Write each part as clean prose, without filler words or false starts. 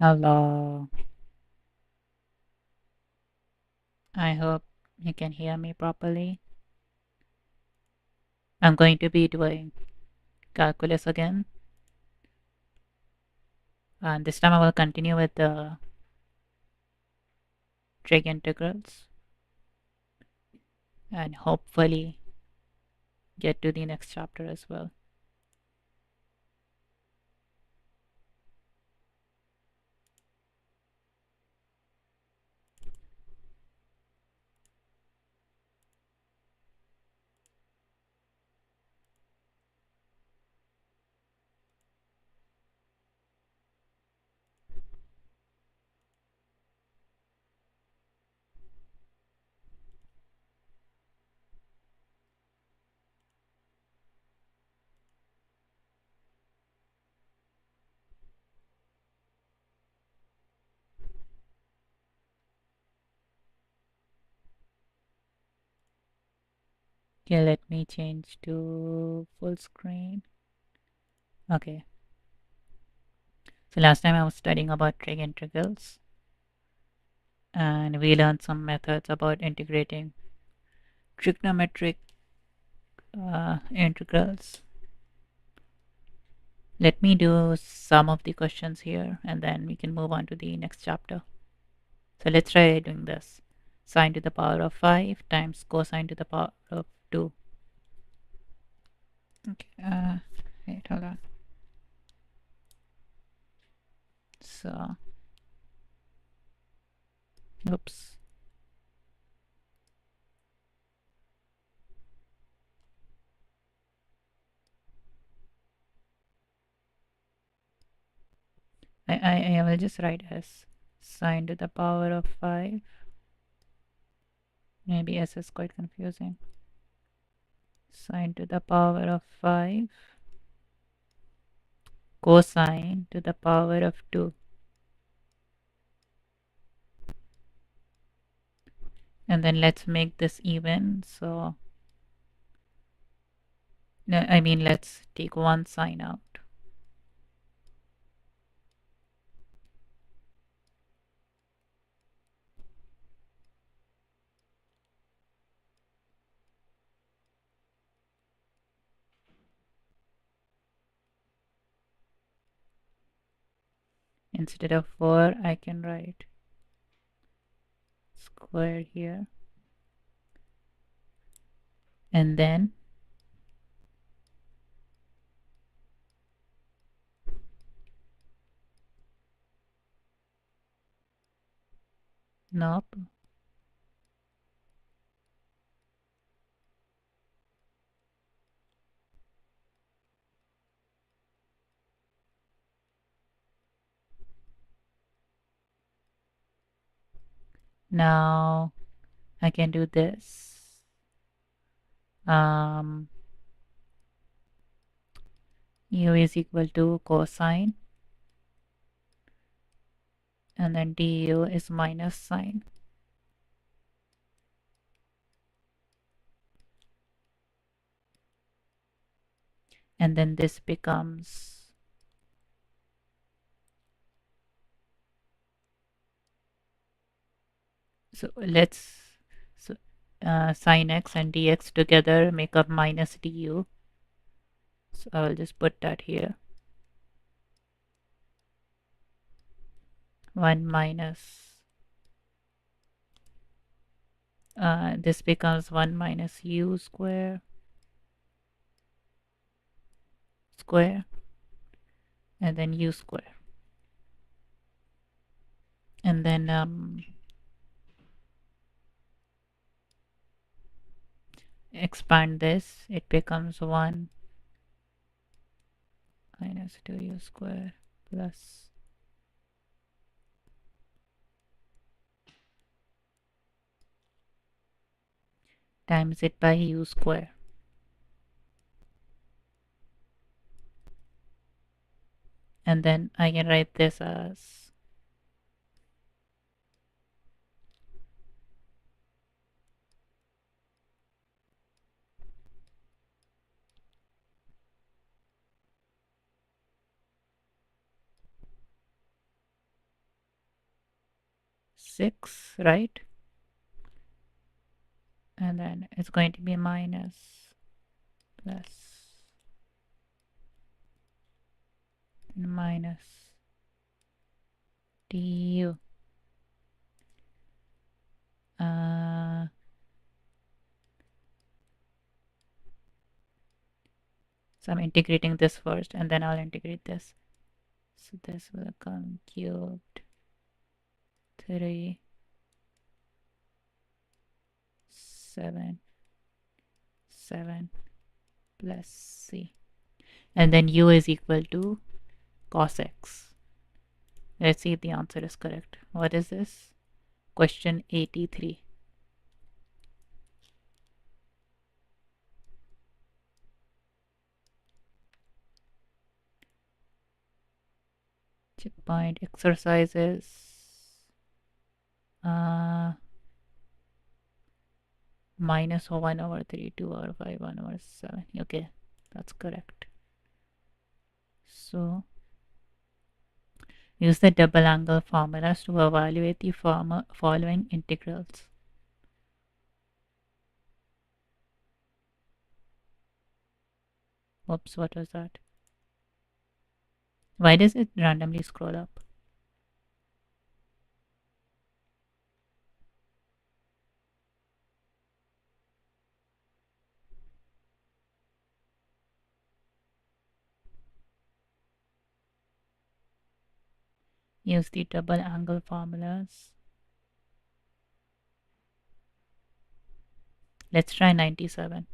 Hello. I hope you can hear me properly. I'm going to be doing calculus again. And this time I will continue with the trig integrals and hopefully get to the next chapter as well. Okay, let me change to full screen. Okay. So last time I was studying about trig integrals and we learned some methods about integrating trigonometric integrals. Let me do some of the questions here and then we can move on to the next chapter. So let's try doing this. Sine to the power of 5 times cosine to the power of 2. Okay, wait, hold on. So, oops. I will just write as sine to the power of 5. Maybe S is quite confusing. Sine to the power of 5 cosine to the power of 2. And then let's make this even. So, no, I mean, let's take one sine out. Instead of 4, I can write square here. And then nope. Now I can do this. U is equal to cosine and then du is minus sine. And then this becomes so sine x and dx together make up minus du. So I'll just put that here. 1 minus this becomes 1 minus u square and then u square. And then expand this, it becomes 1 minus 2u square plus times it by u square. And then I can write this as 6, right? And then it's going to be minus plus and minus du. So I'm integrating this first and then I'll integrate this. So this will come cubed 3 7 7 plus c. And then u is equal to cos x. Let's see if the answer is correct. What is this? Question 83. Checkpoint exercises. Minus 1 over 3, 2 over 5, 1 over 7. Okay, that's correct. So use the double angle formulas to evaluate the following integrals. Oops, what was that? Why does it randomly scroll up? Use the double angle formulas. Let's try 97.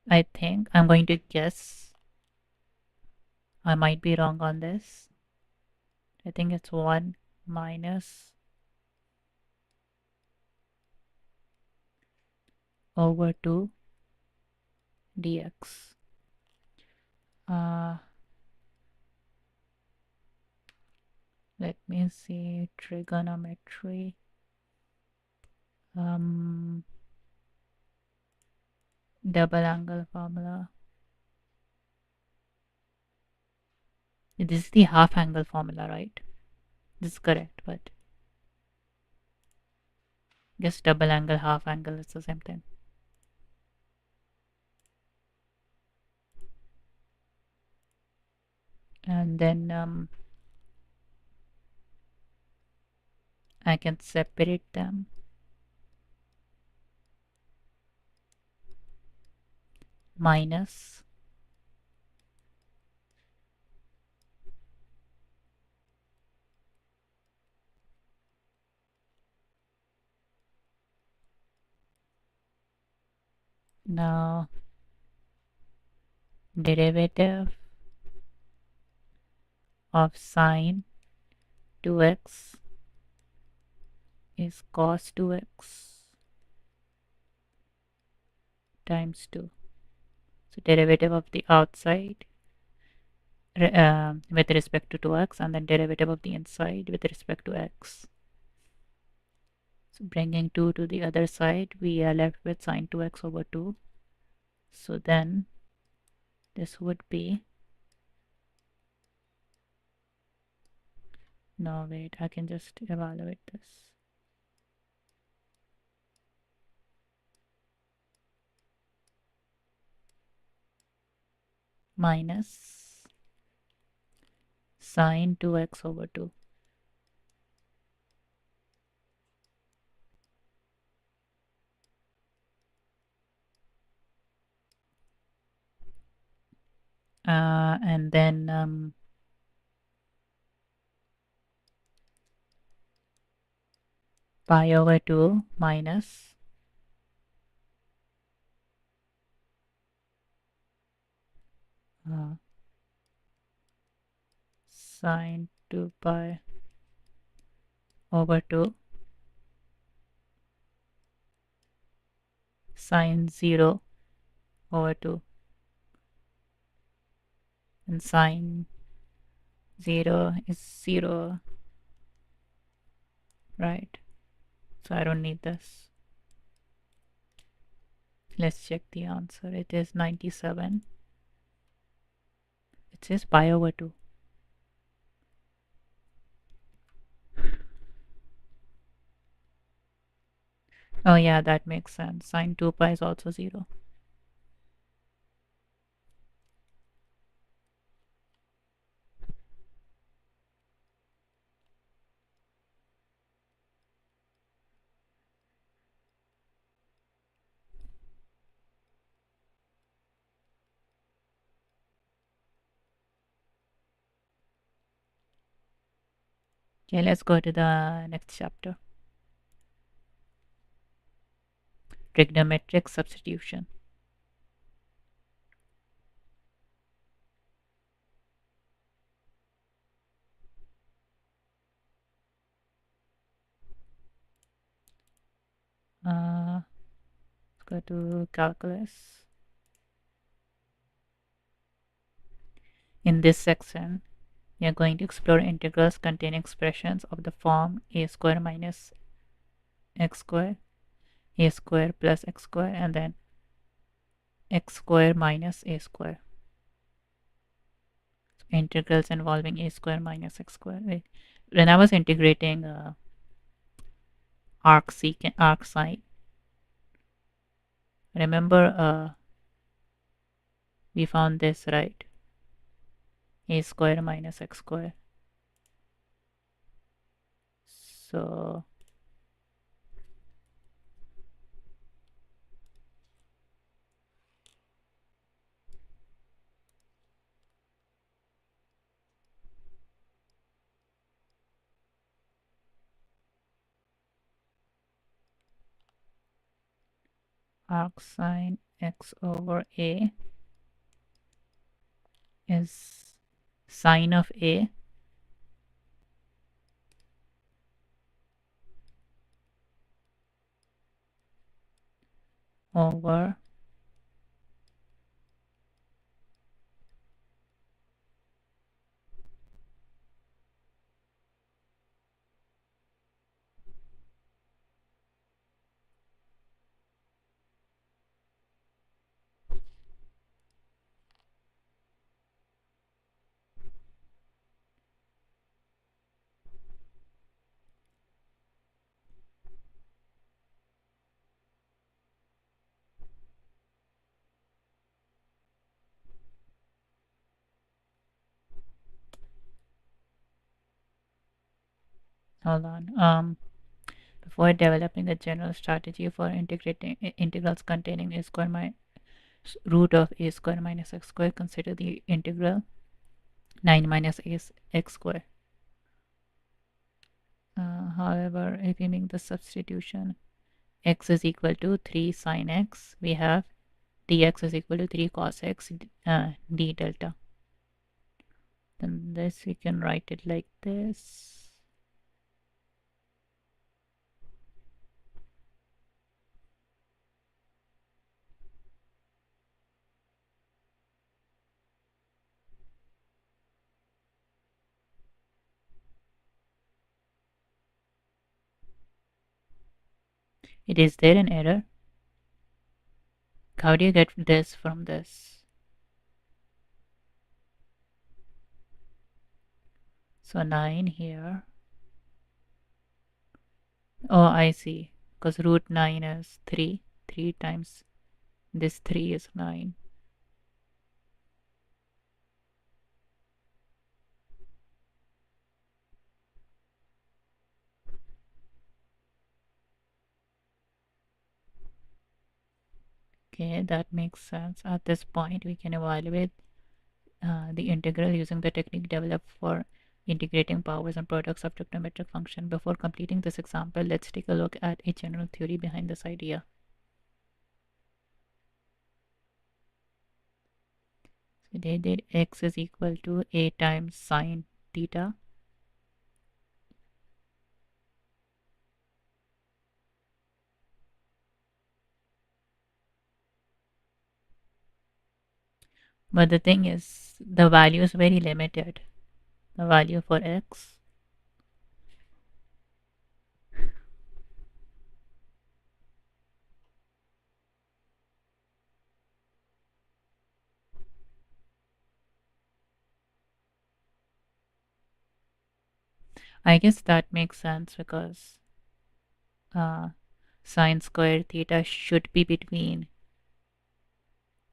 I think I'm going to guess. I might be wrong on this. I think it's 1 minus over 2 dx. Let me see trigonometry. Double angle formula. This is the half angle formula, right? This is correct, but guess double angle, half angle is the same thing. And then I can separate them. Minus now derivative of sine 2x is cos 2x times 2. So derivative of the outside with respect to 2x and then derivative of the inside with respect to x. So bringing 2 to the other side, we are left with sine 2x over 2. So then this would be, no wait, I can just evaluate this. Minus sine 2x over 2. And then pi over 2 minus sine 2 pi over 2 sine 0 over 2, and sine 0 is 0, right? So I don't need this. Let's check the answer. It is 97. It says pi over 2. Oh yeah, that makes sense. Sine 2 pi is also 0. Okay, let's go to the next chapter. Trigonometric substitution. Let's go to calculus. In this section, we are going to explore integrals containing expressions of the form a square minus x square, a square plus x square, and then x square minus a square. So integrals involving a square minus x square. When I was integrating arc sine, remember we found this, right? A square minus x square. So arc sine x over a is sine of a over hold on. Before developing a general strategy for integrating integrals containing a square minus root of a square minus x square, consider the integral 9 minus x square. However, if we make the substitution, x is equal to 3 sine x, we have dx is equal to 3 cos x d delta. Then this we can write it like this. Is there an error? How do you get this from this? So 9 here. Oh, I see. Because root 9 is 3. 3 times this 3 is 9. Okay, that makes sense. At this point, we can evaluate the integral using the technique developed for integrating powers and products of trigonometric function. Before completing this example, let's take a look at a general theory behind this idea. So they did x is equal to a times sine theta. But the thing is, the value is very limited. The value for x. I guess that makes sense because uh, sine square theta should be between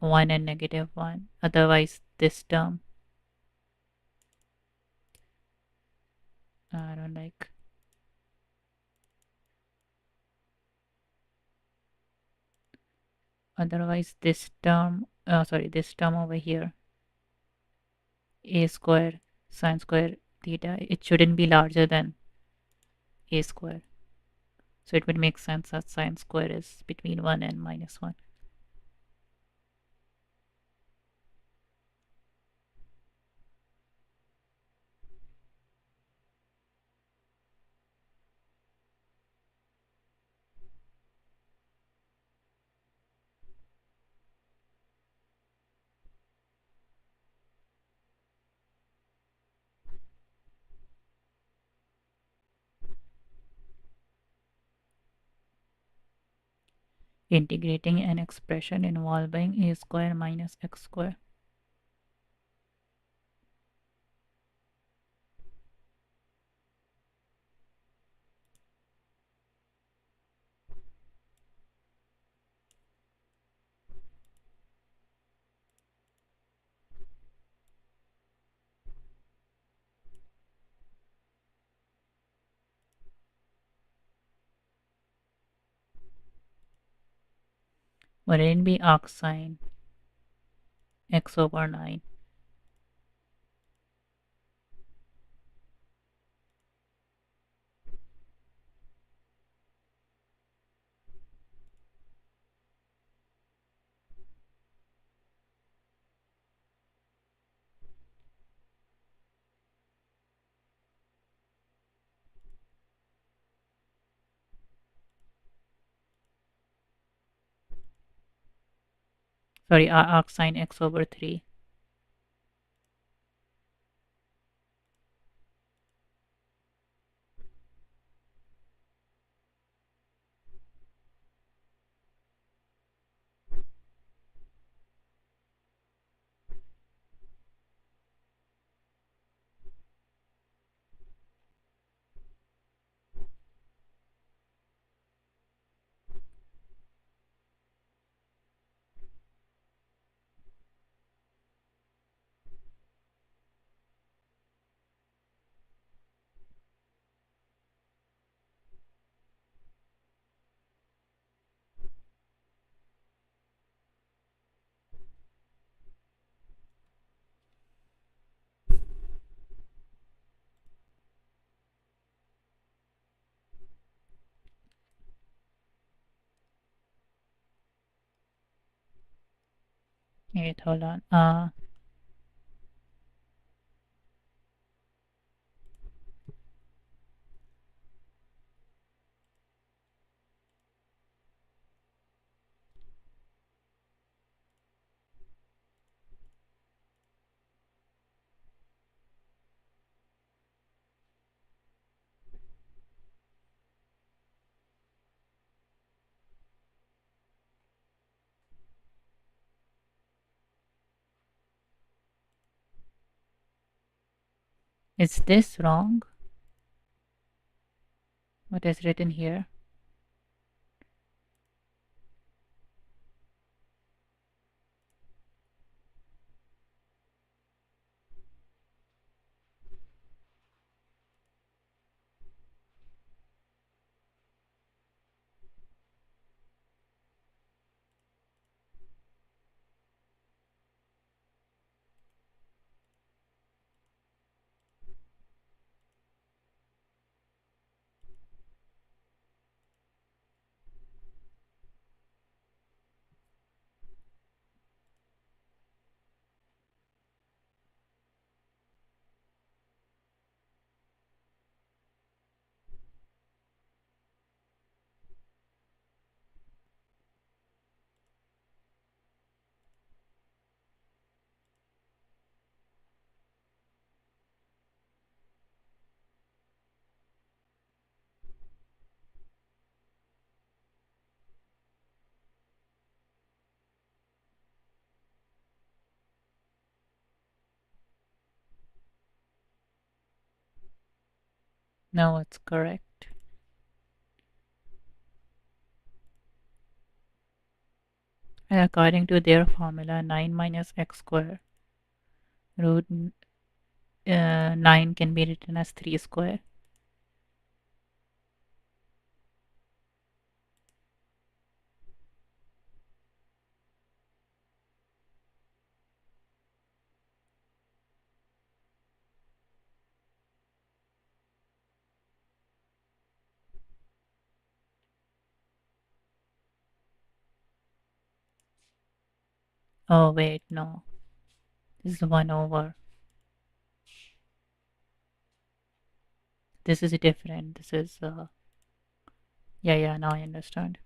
1 and negative 1. Otherwise, this term I don't like. Otherwise, this term over here, a square sine square theta, it shouldn't be larger than a square. So it would make sense that sine square is between 1 and minus 1. Integrating an expression involving a square minus x square. Would it be arc sine x over 9? Sorry, arc sine x over 3. Wait, hold on. Is this wrong? What is written here? No, it's correct. And according to their formula, 9 minus x square root 9 can be written as 3 square. Oh, wait, no. This is 1 over. This is different. This is, yeah, now I understand.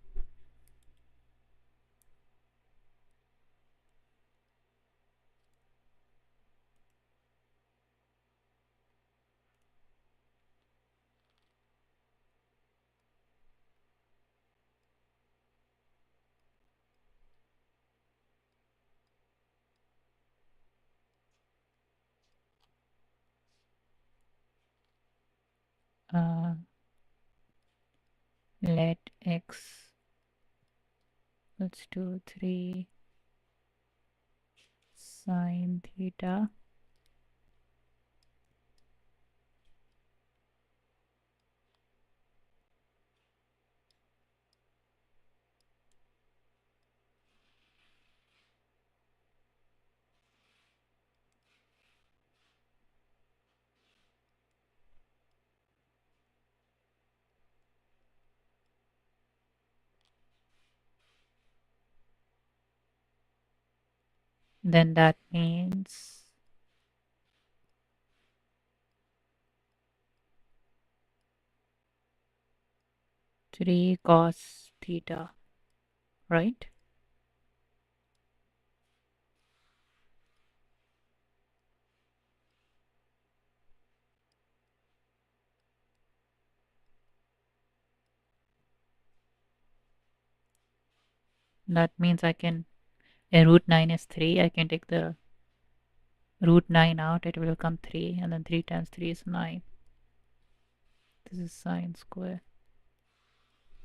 Uh, let x, let's do 3 sine theta. Then that means 3 cos theta, right? That means I can, root 9 is 3. I can take the root 9 out. It will become 3. And then 3 times 3 is 9. This is sine square.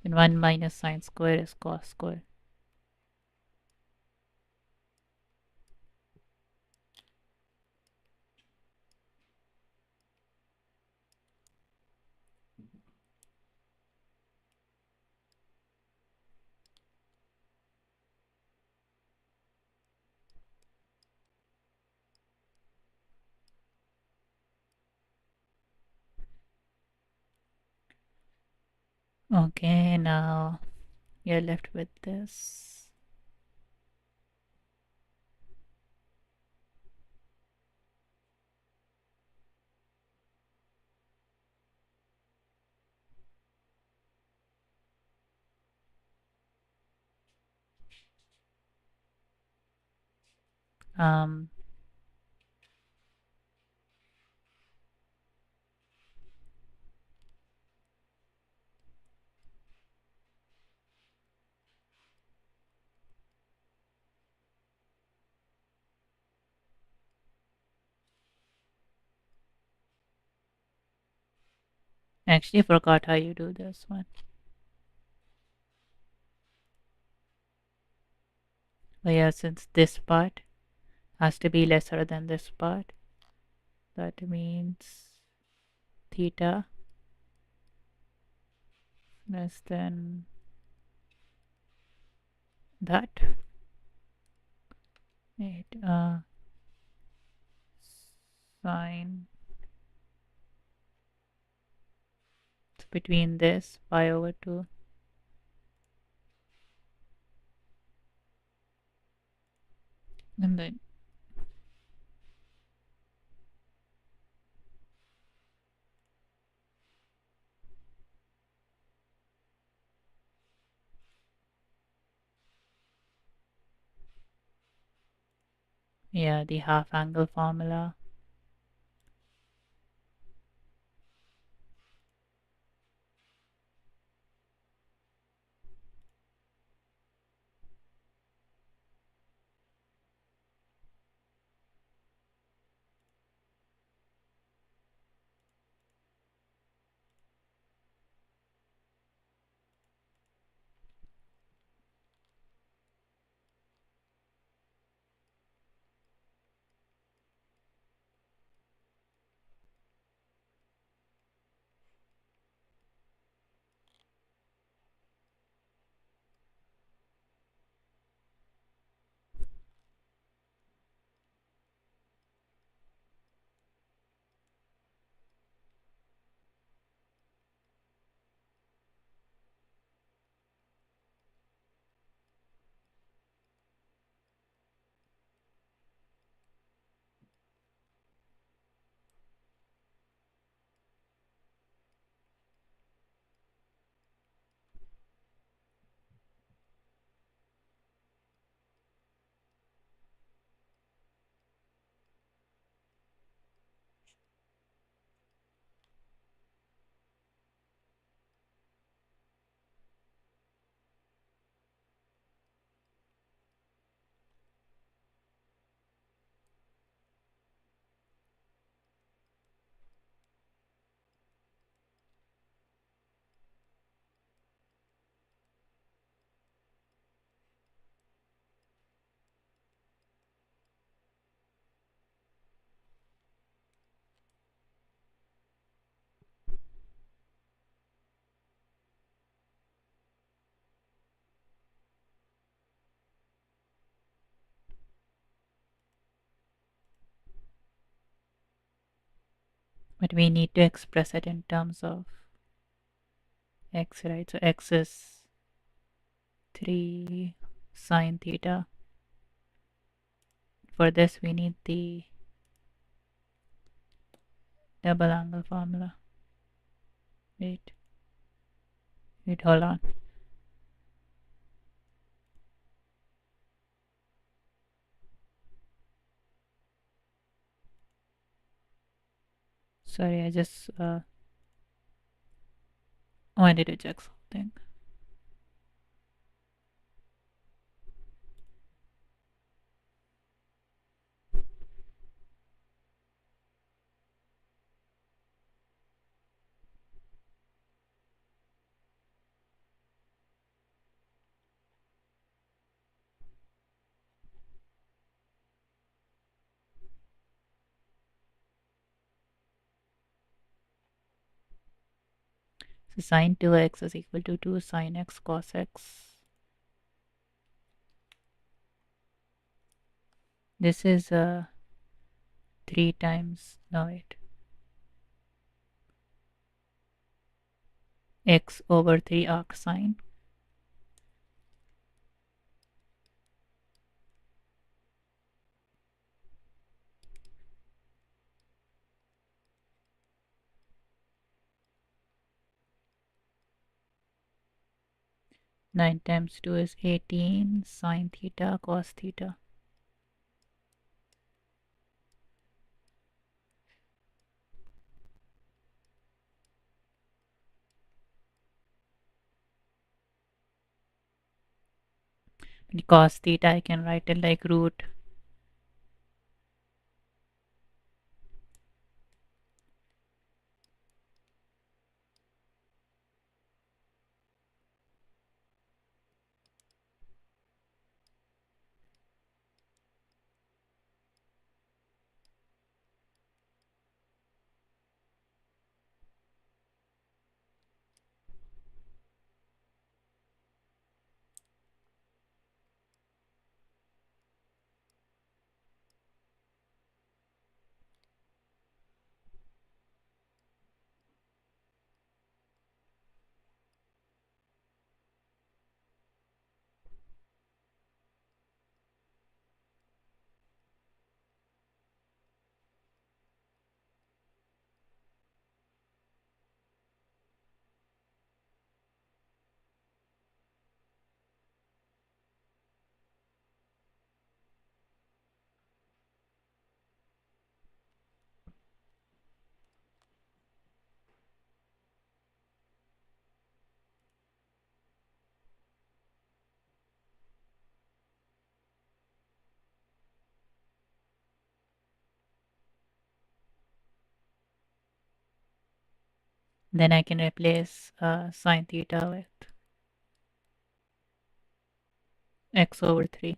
Then 1 minus sine square is cos square. Okay, now you're left with this. Um, Actually forgot how you do this one. But yeah, since this part has to be lesser than this part, that means theta less than that. It sine, it's between this pi over 2. And then yeah, the half angle formula. but we need to express it in terms of x, right? So x is 3 sine theta. For this, we need the double angle formula. Wait, hold on. Sorry, I just wanted to check something. So sine 2x is equal to 2 sine x cos x. This is 3 times, no wait, x over 3 arc sine. Nine times 2 is 18 sine theta cos theta. And cos theta I can write it like root 2. Then I can replace sine theta with x over 3.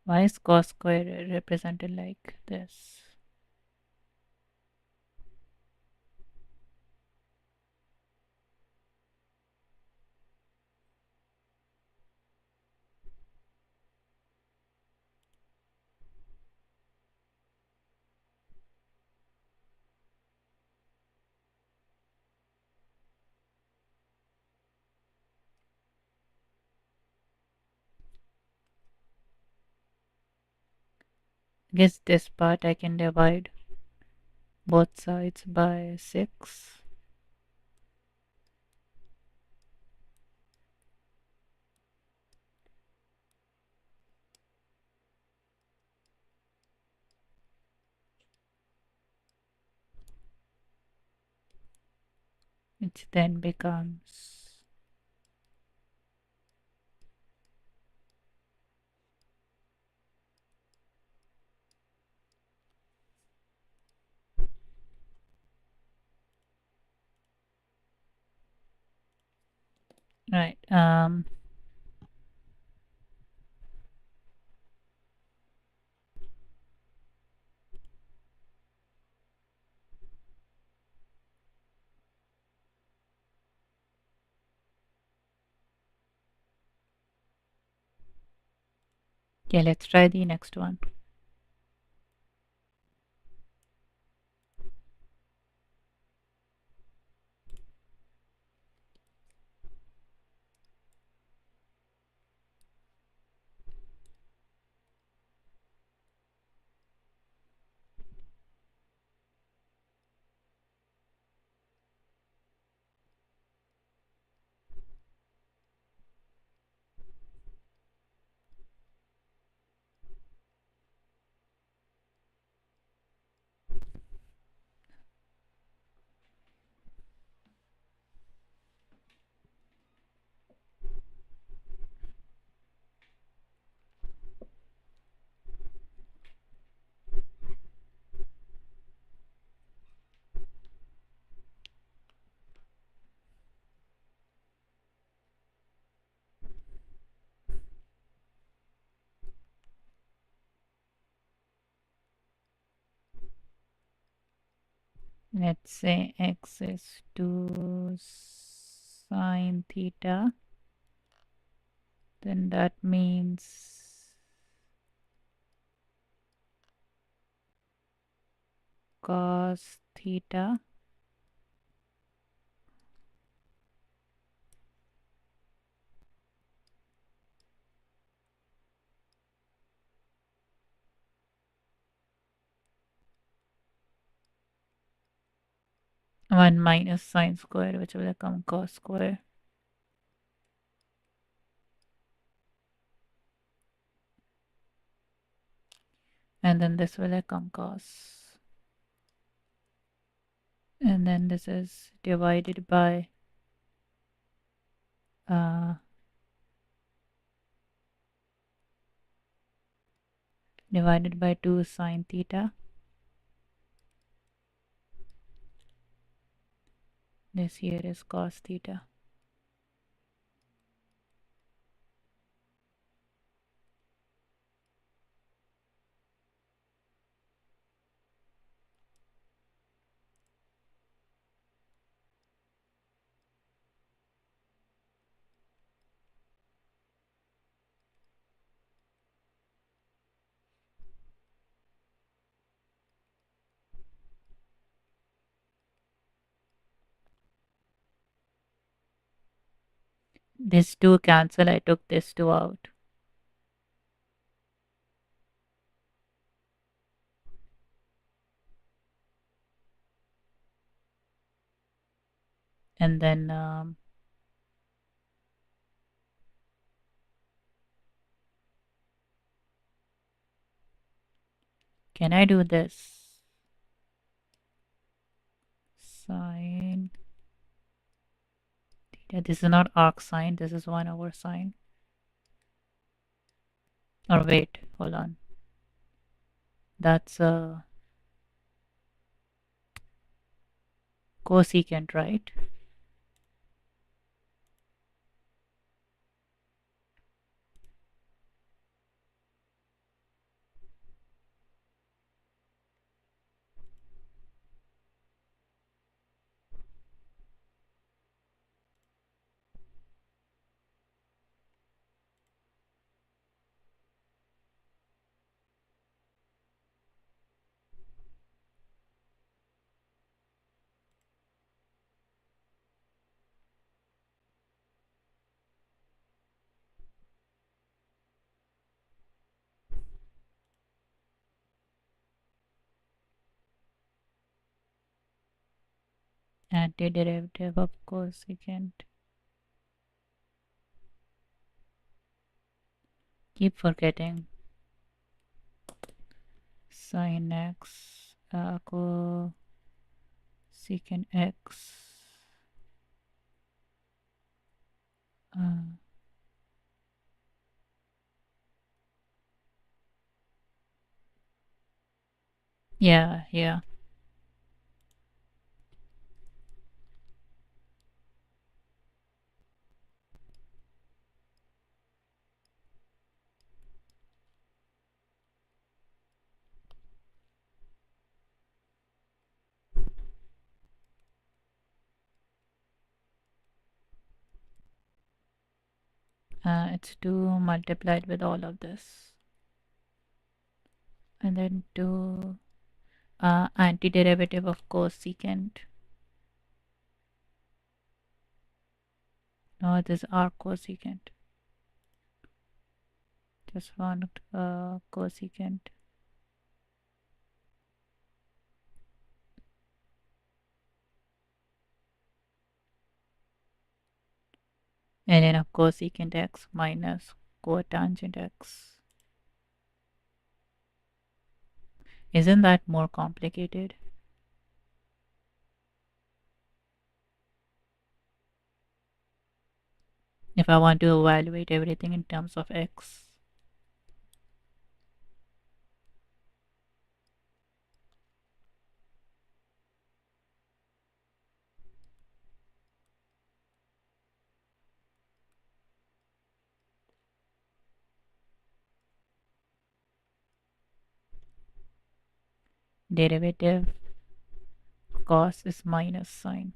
Why is cos square represented like this? I guess this part I can divide both sides by 6. which then becomes right. Okay, let's try the next one. Let's say x is 2 sine theta. Then that means cos theta. One minus sine square, which will become cos square. And then this will become cos. And then this is divided by uh, 2 sine theta. This here is cos theta. This 2 cancel, I took this 2 out. And then can I do this? Sine theta. This is not arc sine, this is 1 over sine. Or wait, hold on. That's a cosecant, right? Antiderivative of cosecant. Keep forgetting. Sin x cosecant x. Uh, yeah, yeah. It's 2 multiplied with all of this. And then 2 antiderivative of cosecant. No, this is arc cosecant. Just want cosecant. And then of cosecant x minus cotangent x. Isn't that more complicated? If I want to evaluate everything in terms of x. Derivative cos is minus sine.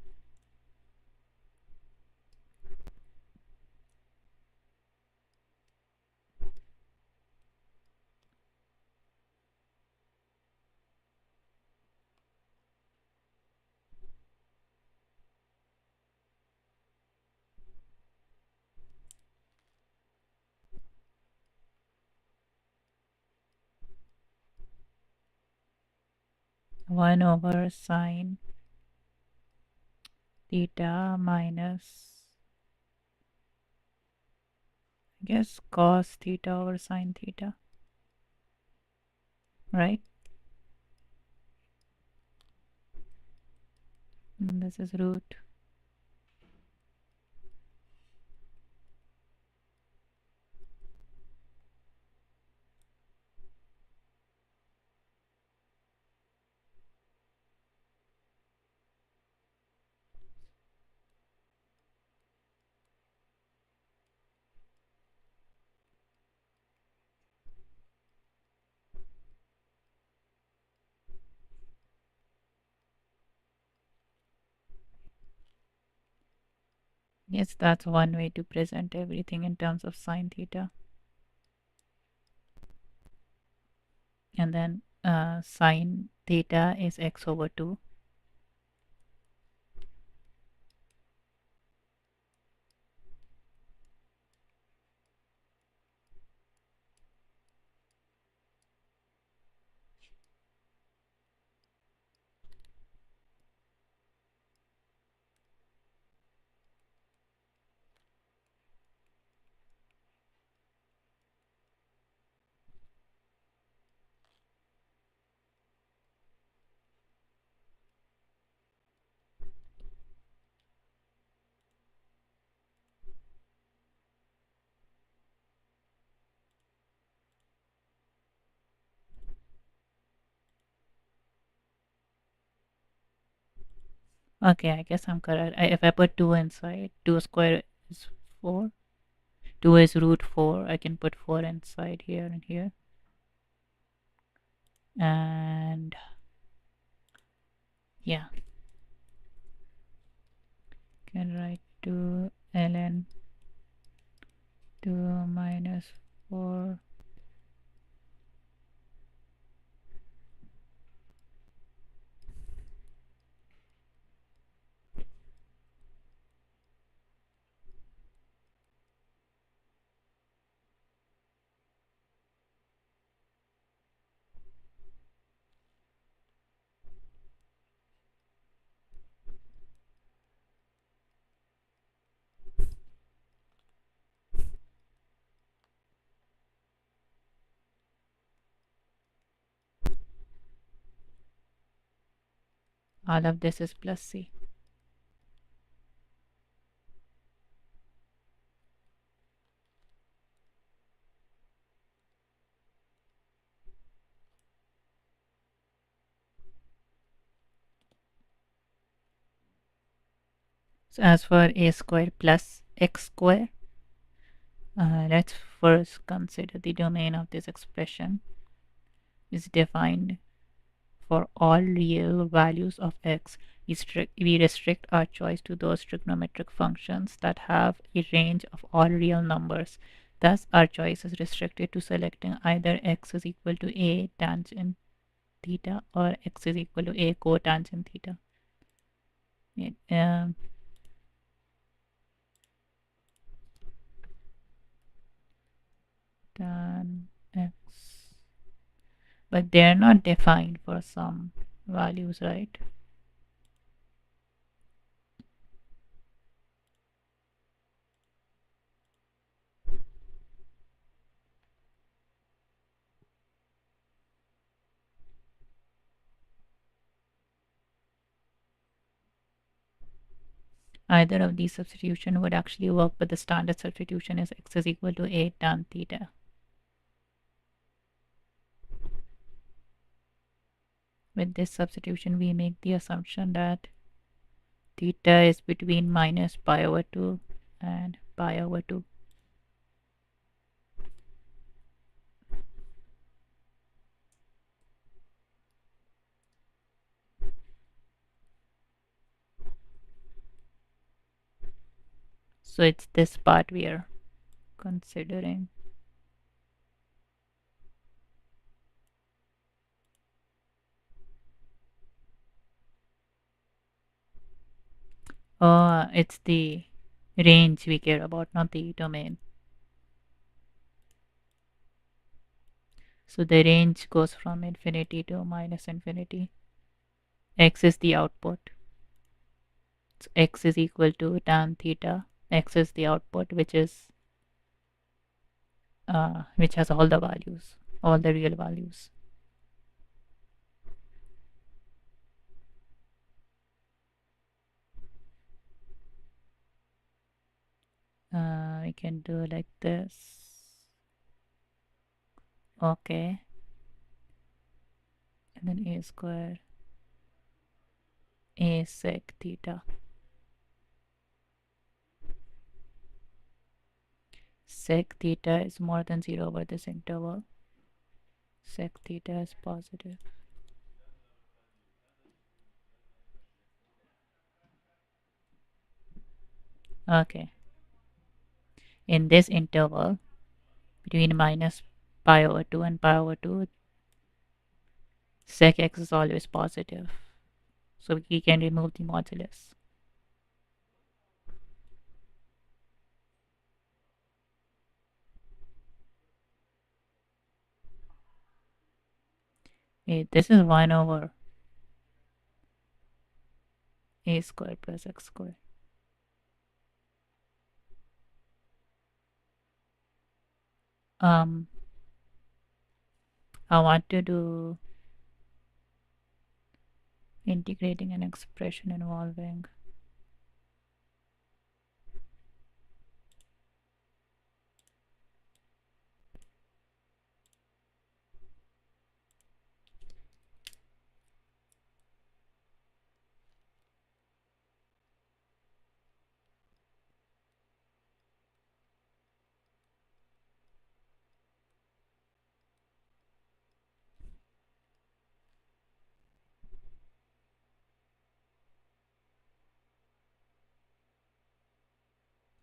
One over sine theta minus, I guess, cos theta over sine theta, right? And this is root. Yes, that's one way to present everything in terms of sine theta. And then sine theta is x over 2. Okay, I guess I'm correct. If I put 2 inside, 2 square is 4. 2 is root 4. I can put 4 inside here and here. And yeah, can write 2 ln 2 minus 4. All of this is plus c. So as for a square plus x square, let's first consider the domain of this expression is defined for all real values of x. We restrict our choice to those trigonometric functions that have a range of all real numbers. Thus, our choice is restricted to selecting either x is equal to a tangent theta or x is equal to a cotangent theta. Yeah, tan x. But they're not defined for some values, right? Either of these substitution would actually work, but the standard substitution is x is equal to a tan theta. With this substitution, we make the assumption that theta is between minus pi over 2 and pi over 2. So it's this part we are considering. It's the range we care about, not the domain. So the range goes from infinity to minus infinity. X is the output. So x is equal to tan theta. X is the output, which has all the values, all the real values. We can do like this. Okay. And then a square a sec theta. Sec theta is more than 0 over this interval. Sec theta is positive. Okay. In this interval, between minus pi over 2 and pi over 2, sec x is always positive. So we can remove the modulus. This is 1 over a square plus x square. I want to do integrating an expression involving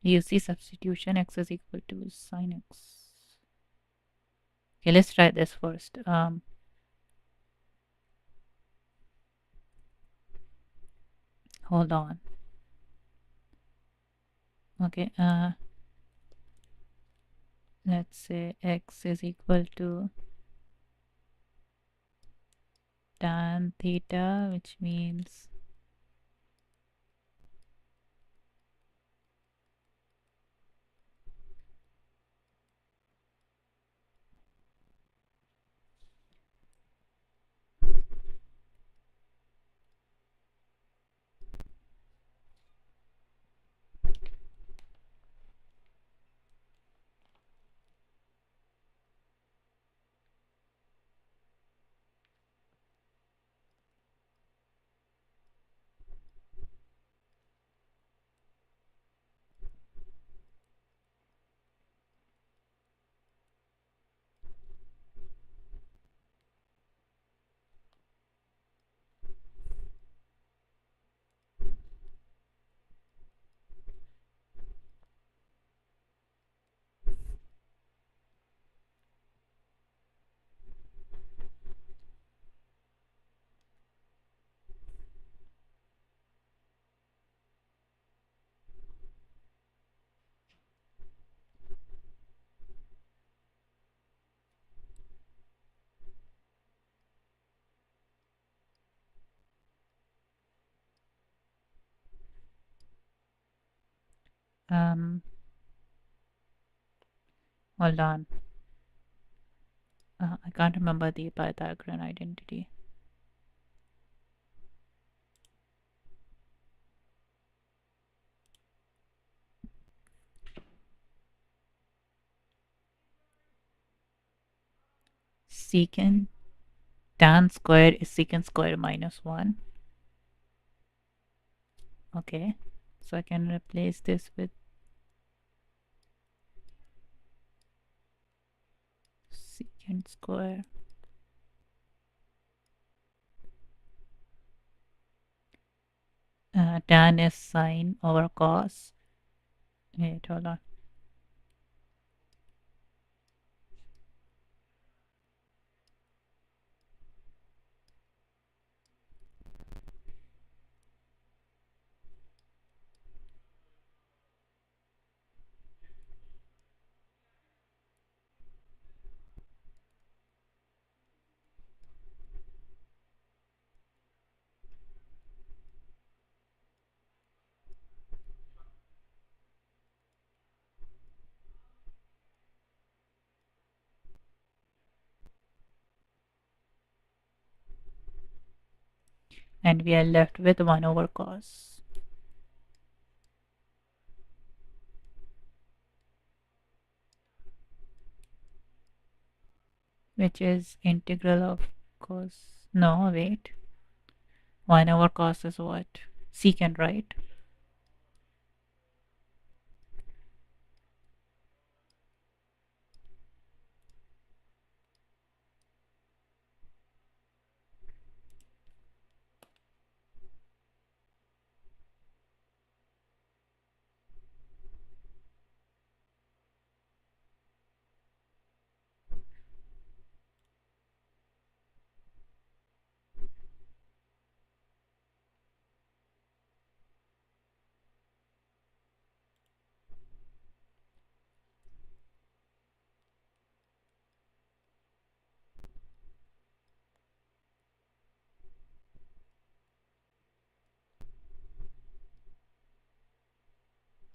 use the substitution x is equal to sine x. Okay, let's try this first. Hold on. Okay, let's say x is equal to tan theta, which means Hold on. I can't remember the Pythagorean identity. Secant tan square is secant square minus 1. Okay, so I can replace this with secant square. Tan is sine over cos. Wait, hold on. And we are left with 1 over cos, which is integral of cos. No, wait. 1 over cos is what? Secant, right?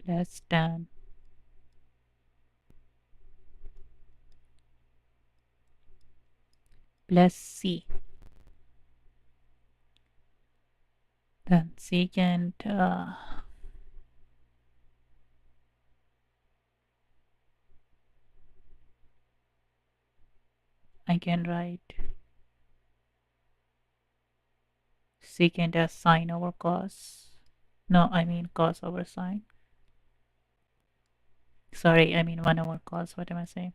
Plus tan plus c. Then secant I can write secant as sine over cos. No, I mean cos over sine. Sorry, I mean 1 over cos. What am I saying?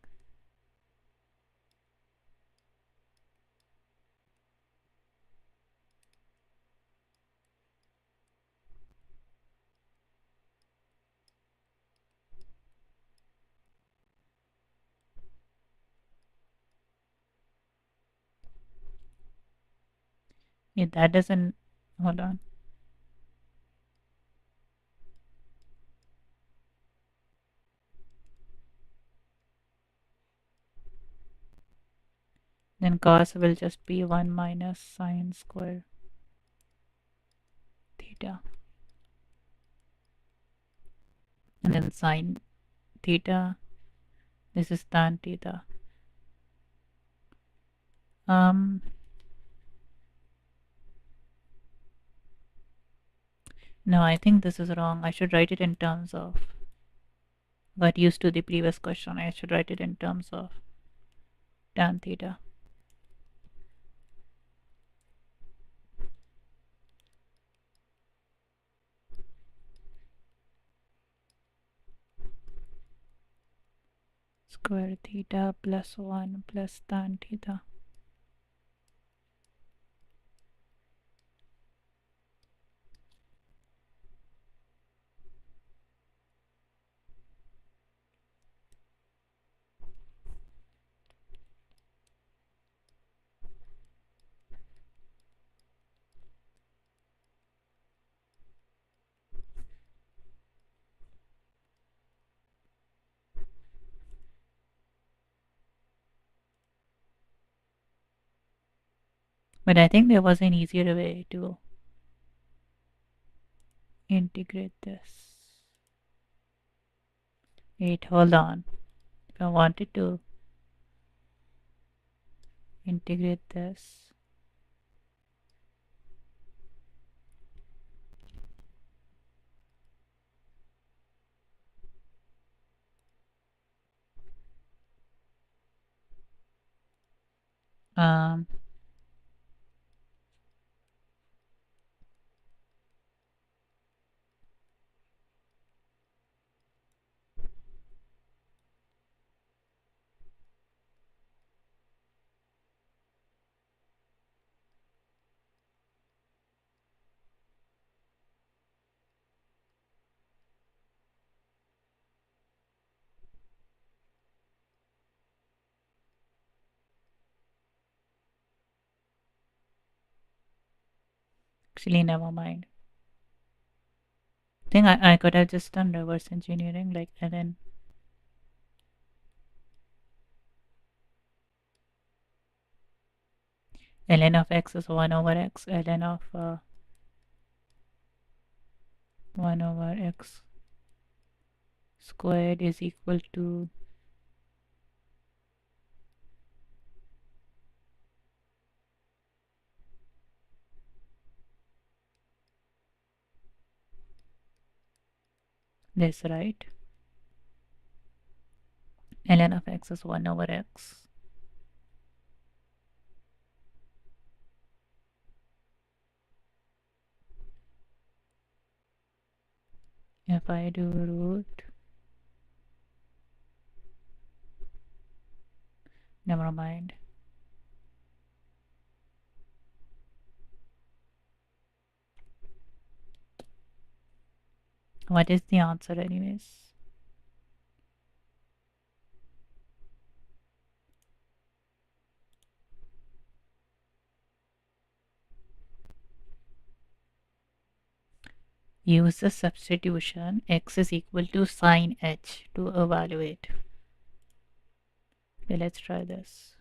Yeah, that doesn't. Hold on. Then cos will just be 1 minus sine square theta. And then sine theta. This is tan theta. Um, no, I think this is wrong. I should write it in terms of what used to the previous question. I should write it in terms of tan theta. Square theta plus 1 plus tan theta. But I think there was an easier way to integrate this. Wait, hold on. If I wanted to integrate this, um, actually, never mind. I think I could have just done reverse engineering, like ln of x is 1 over x, ln of 1 over x squared is equal to this, right? Ln of x is 1 over x. If I do root, never mind. What is the answer anyways? Use the substitution x is equal to sine h to evaluate. Okay, let's try this.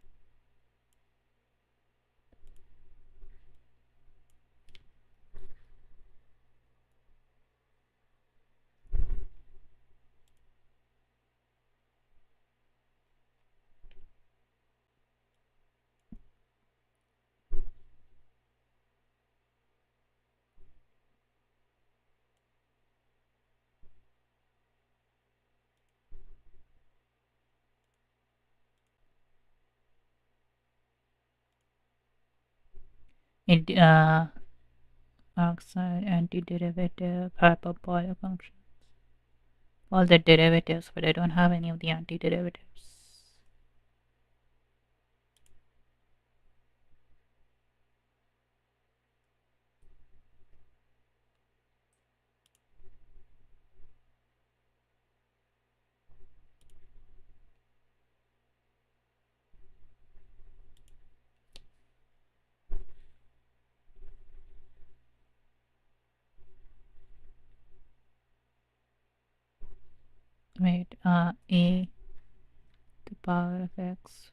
It oxide antiderivative hyperbolic function. All the derivatives, but I don't have any of the antiderivatives. Wait, a to the power of x,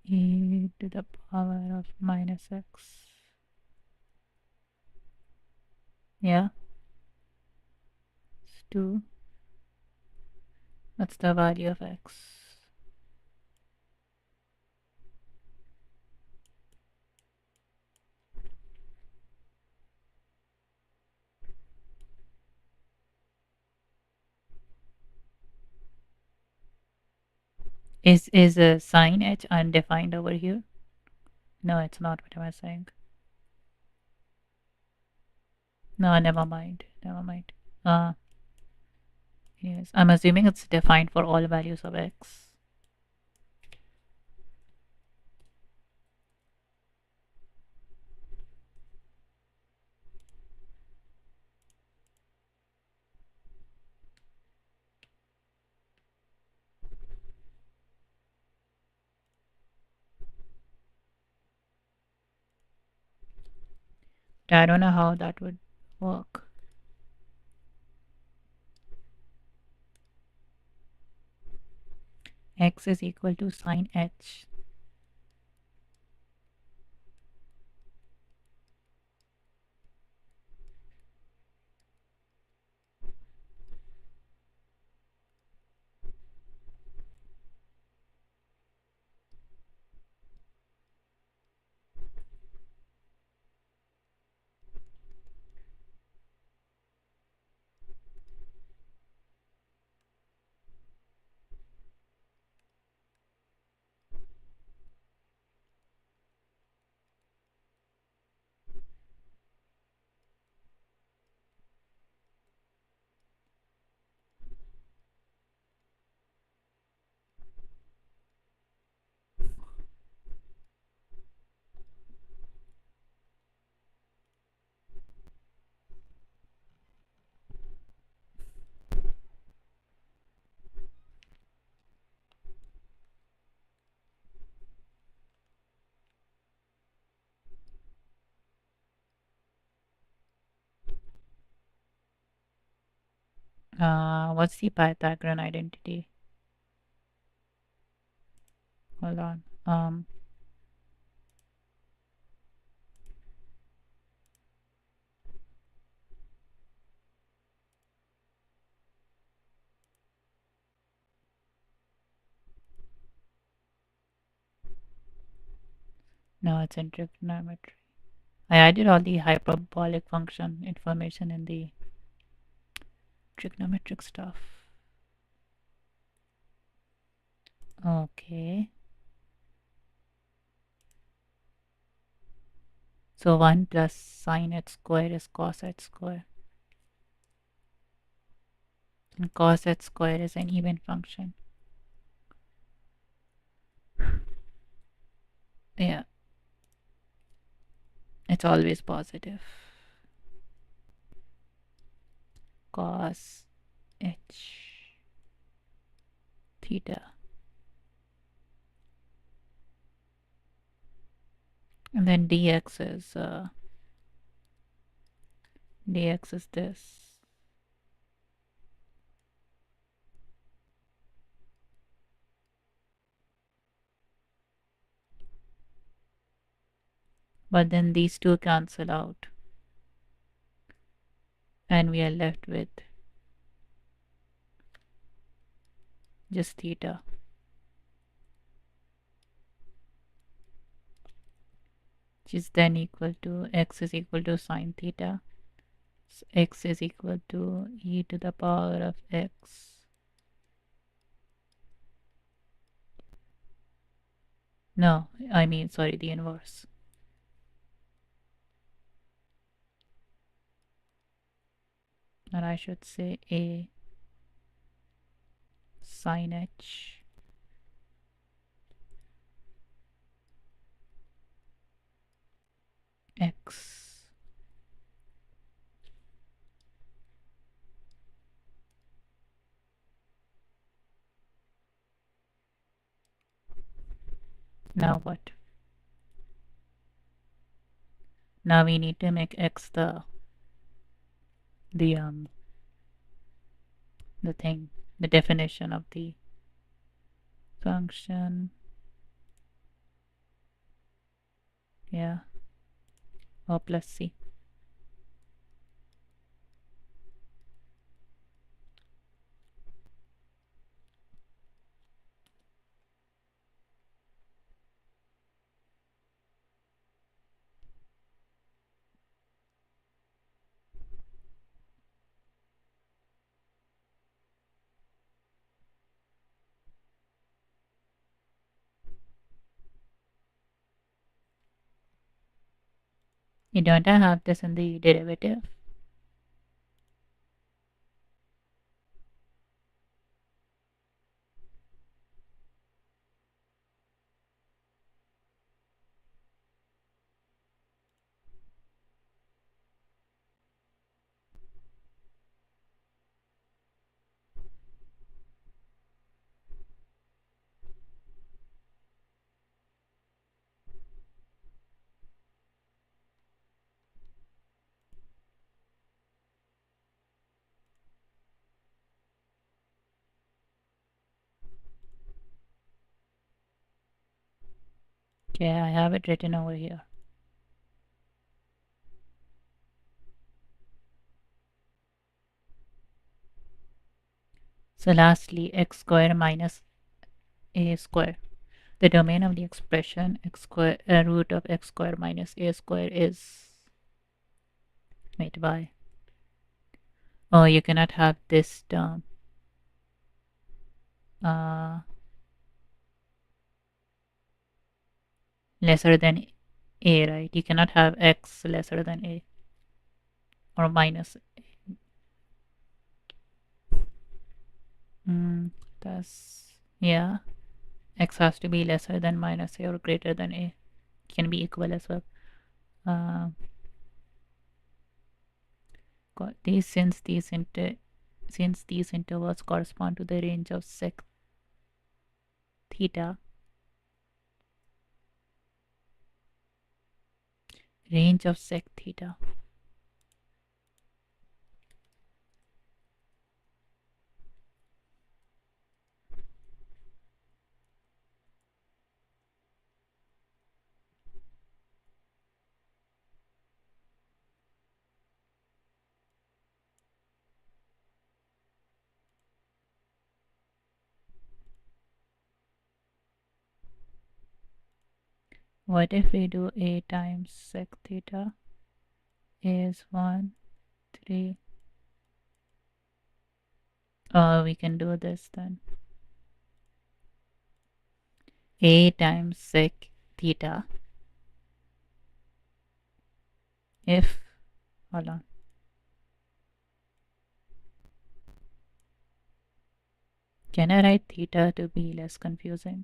e to the power of minus x. Yeah, it's 2. What's the value of x? Is a sine h undefined over here? No, it's not. What am I saying? No, never mind. Never mind. Yes, I'm assuming it's defined for all values of x. I don't know how that would work. X is equal to sine h. What's the Pythagorean identity? Hold on. No, it's in trigonometry. I added all the hyperbolic function information in the trigonometric stuff. Okay. So 1 plus sine h square is cos h square. And cos h square is an even function. Yeah, it's always positive. Cos h theta. And then dx is this. But then these two cancel out. And we are left with just theta. Which is then equal to x is equal to sine theta. So x is equal to e to the power of x. No, I mean, sorry, the inverse. Or I should say a sine h x. Now what? Now we need to make x the um the thing, the definition of the function. Yeah, o plus c. You don't have this in the derivative. Okay, I have it written over here. So lastly, x square minus a square. The domain of the expression x square root of x square minus a square is, wait, why? Oh, you cannot have this term. Lesser than a, right? You cannot have x lesser than a or minus. That's, yeah. X has to be lesser than minus a or greater than a. It can be equal as well. Uh, these since these intervals correspond to the range of sec theta, range of sec theta. What if we do a times sec theta is 1, 3. We can do this then. A times sec theta if, hold on, can I write theta to be less confusing?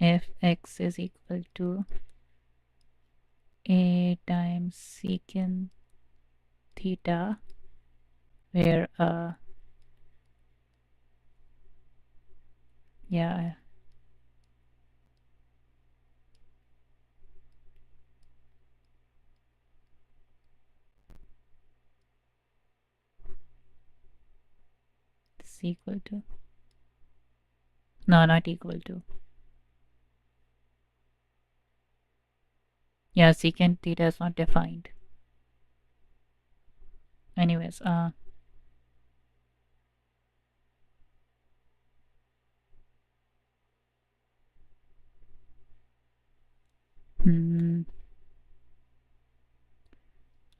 If x is equal to a times secant theta, where yeah, it's equal to, no, not equal to, yeah, secant theta is not defined. Anyways,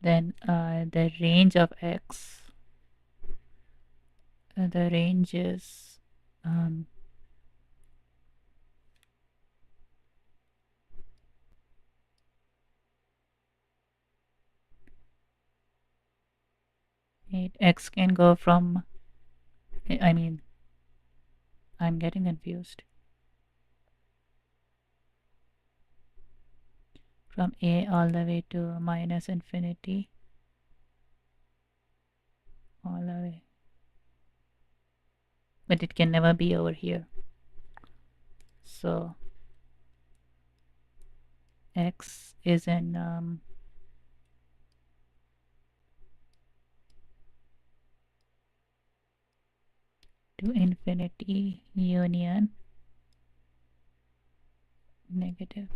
then the range of x, the range is x can go from, I mean, I'm getting confused. From a all the way to minus infinity, all the way. But it can never be over here. So x is in to infinity union negative.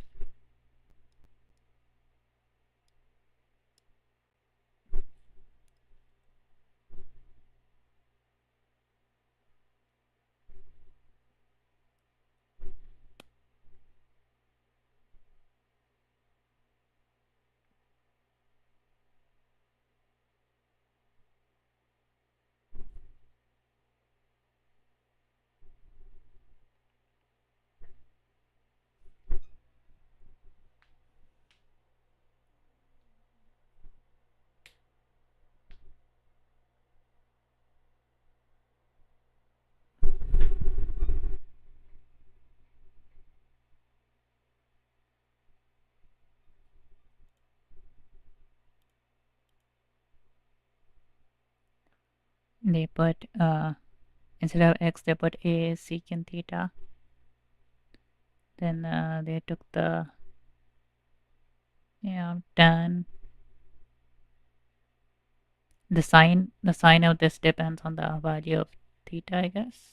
They put instead of x they put a secant theta. Then they took the tan. The sign of this depends on the value of theta, I guess.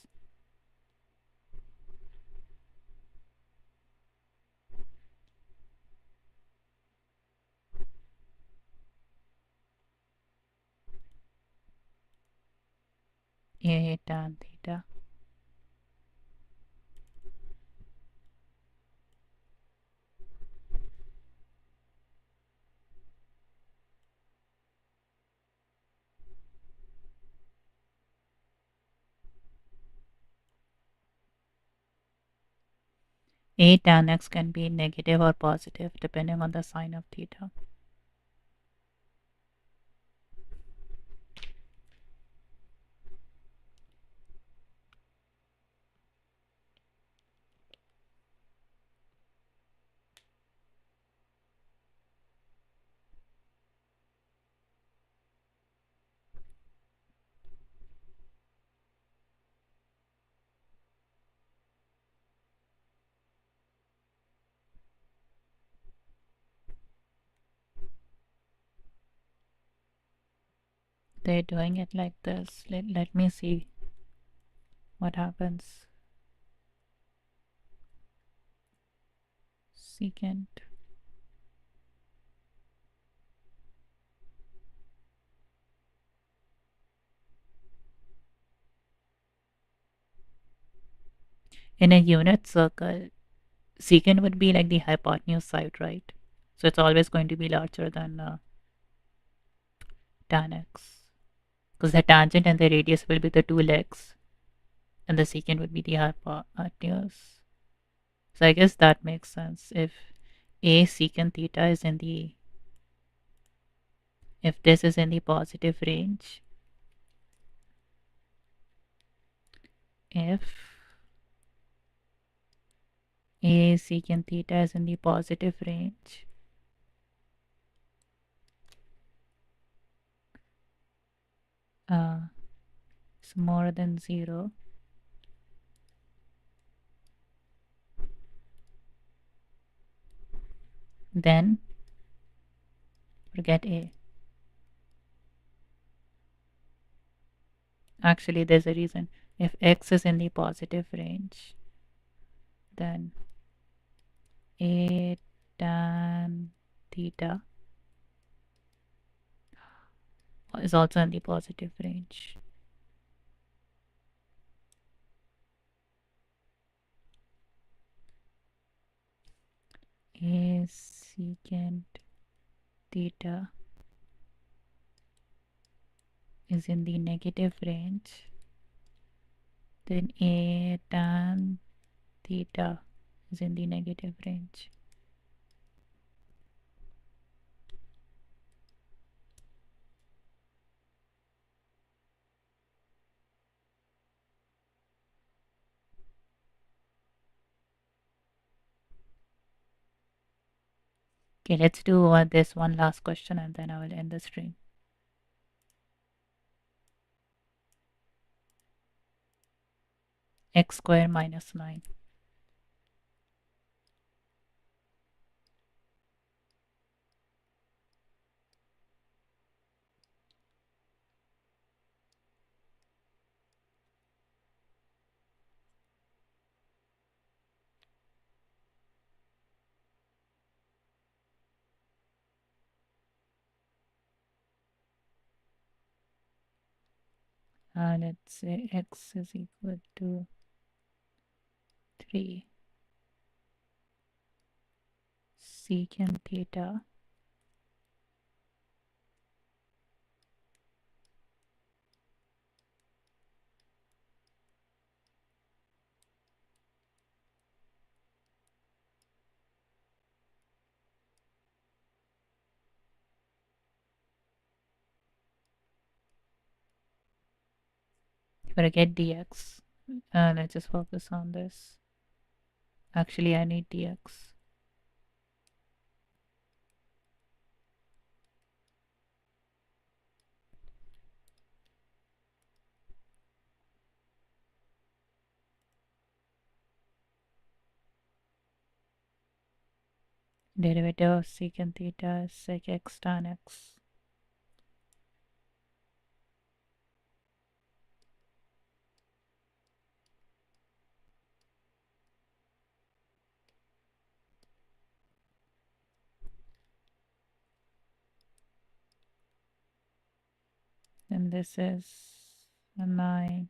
A tan theta. A tan x can be negative or positive depending on the sign of theta. They're doing it like this. Let me see what happens. Secant. In a unit circle, secant would be like the hypotenuse side, right? So it's always going to be larger than tan x. Because the tangent and the radius will be the two legs, and the secant would be the hypotenuse. So I guess that makes sense. If a secant theta is in the, if this is in the positive range, if a secant theta is in the positive range, is more than 0, then forget a. Actually, there's a reason. If x is in the positive range, then a tan theta is also in the positive range. A secant theta is in the negative range, then a tan theta is in the negative range. Okay, let's do this one last question and then I will end the stream. X square minus 9. Let's say x is equal to 3 secant theta forget dx. Let's just focus on this. Actually, I need dx. Derivative of secant theta is sec x tan x. And this is a 9.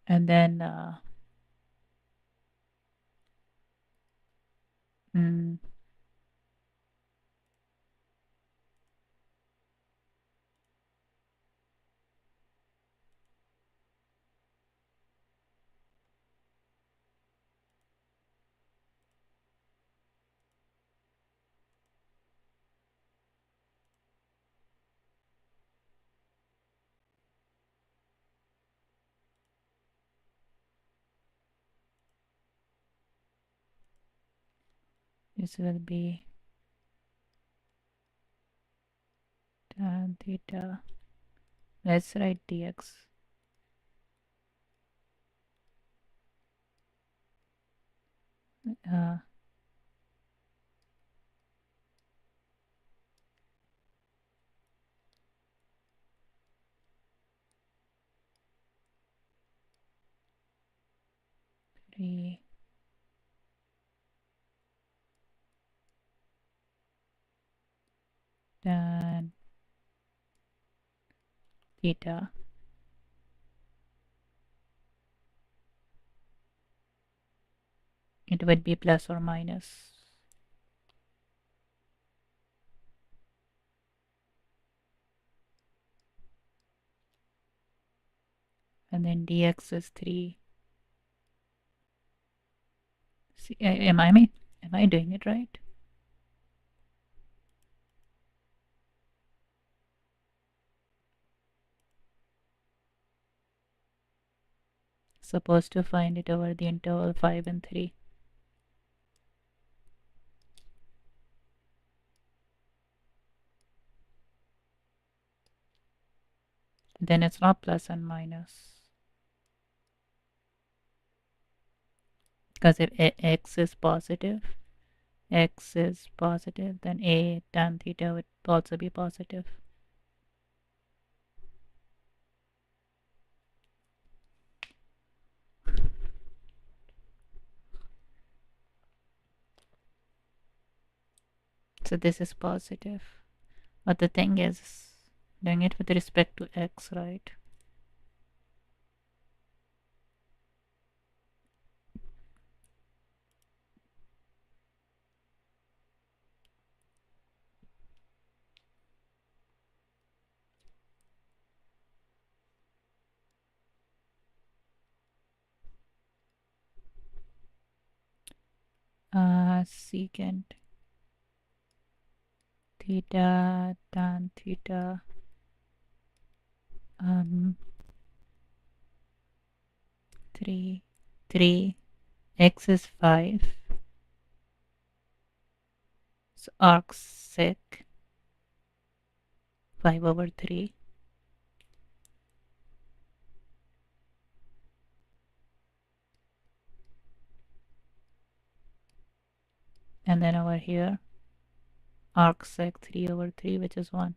And then mm, this will be tan theta. Let's write dx. Uh, 3 tan theta. It would be plus or minus. And then dx is 3. See, am I doing it right? Supposed to find it over the interval 5 and 3. Then it's not plus and minus. Because if x is positive, then a tan theta would also be positive. So this is positive. But the thing is, doing it with respect to x, right? Secant theta tan theta 3 x is 5, so arc sec 5 over 3, and then over here arc sec 3 over 3, which is 1.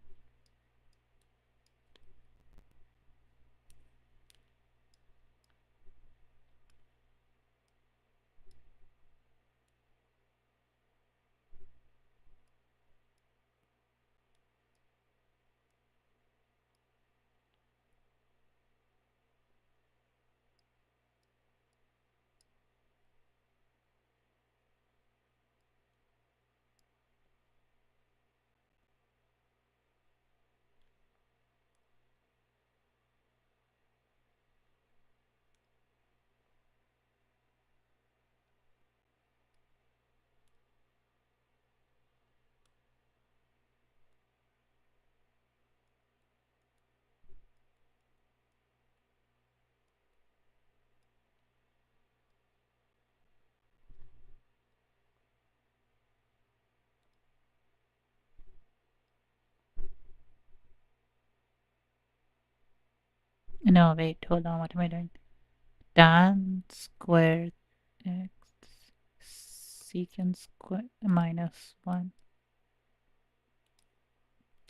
No, wait, hold on, what am I doing? Tan squared x secant square minus 1.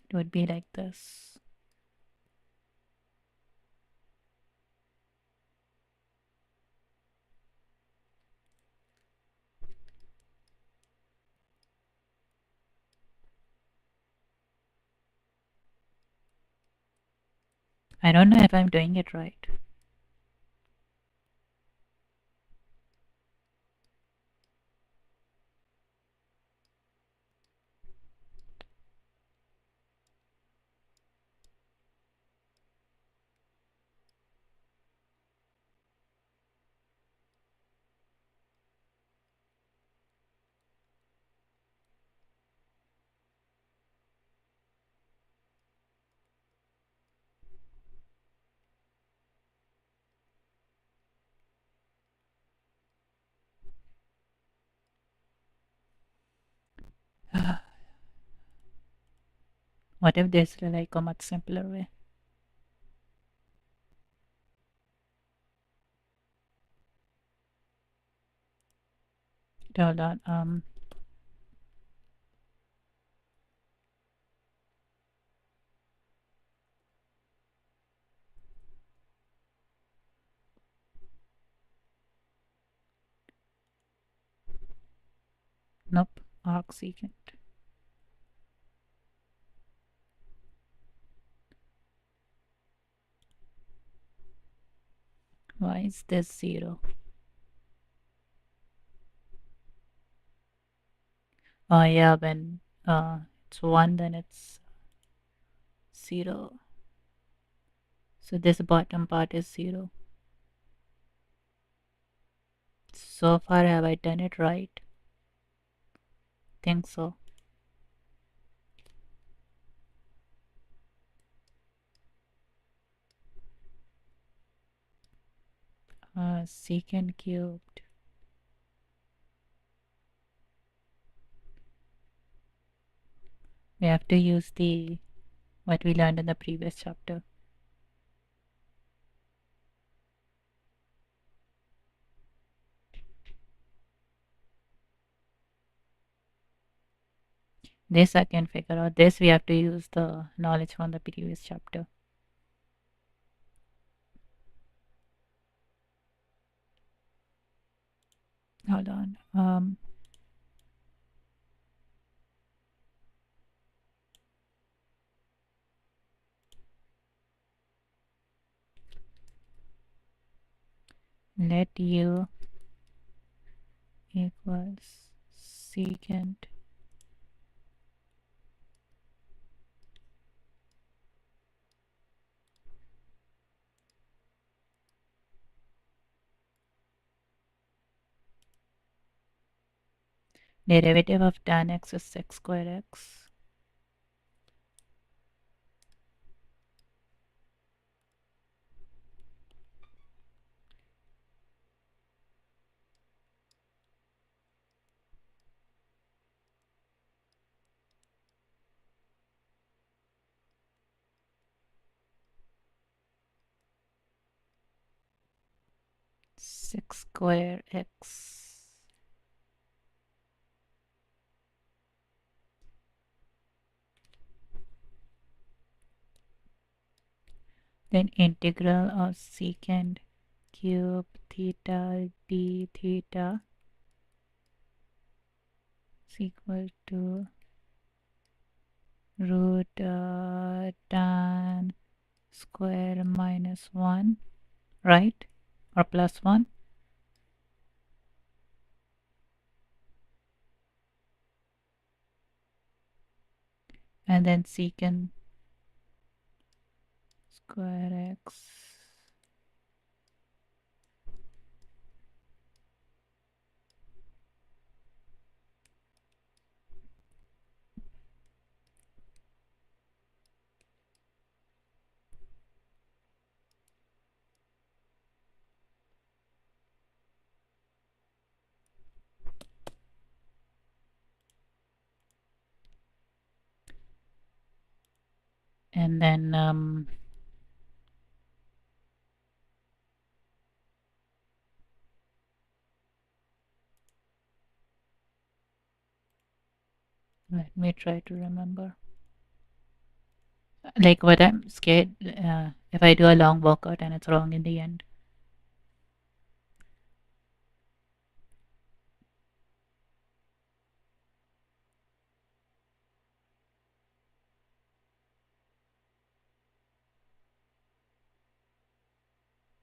It would be like this. I don't know if I'm doing it right. What if there's like a much simpler way? Hold on. arcsecant. Why is this 0? Oh yeah, when it's 1 then it's 0. So this bottom part is 0. So far have I done it right? Think so. Secant cubed. We have to use the what we learned in the previous chapter. This I can figure out. This we have to use the knowledge from the previous chapter. Hold on. Let u equals secant derivative of tan x is sec square x. Sec square x. Then integral of secant cube theta d theta is equal to root tan square minus 1, right? Or plus 1. And then secant square x. And then let me try to remember. Like what I'm scared if I do a long workout and it's wrong in the end.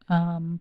Um,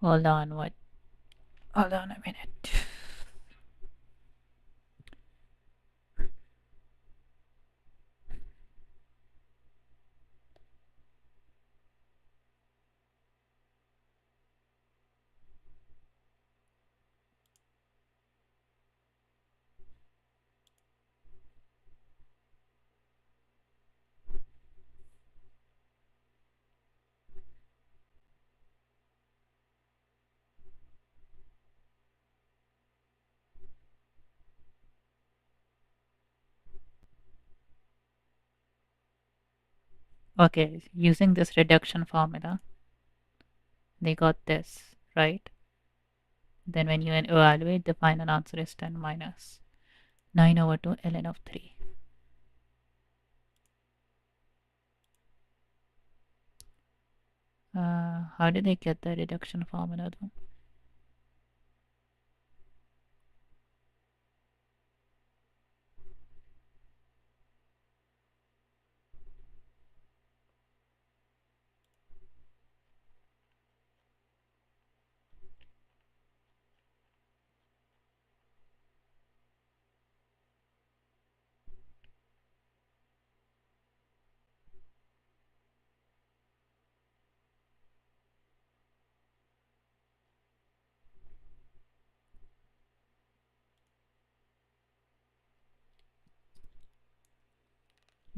Hold on, what? Hold on a minute. Okay, using this reduction formula, they got this, right? Then when you evaluate, the final answer is 10 minus 9 over 2 ln of 3. How did they get the reduction formula though?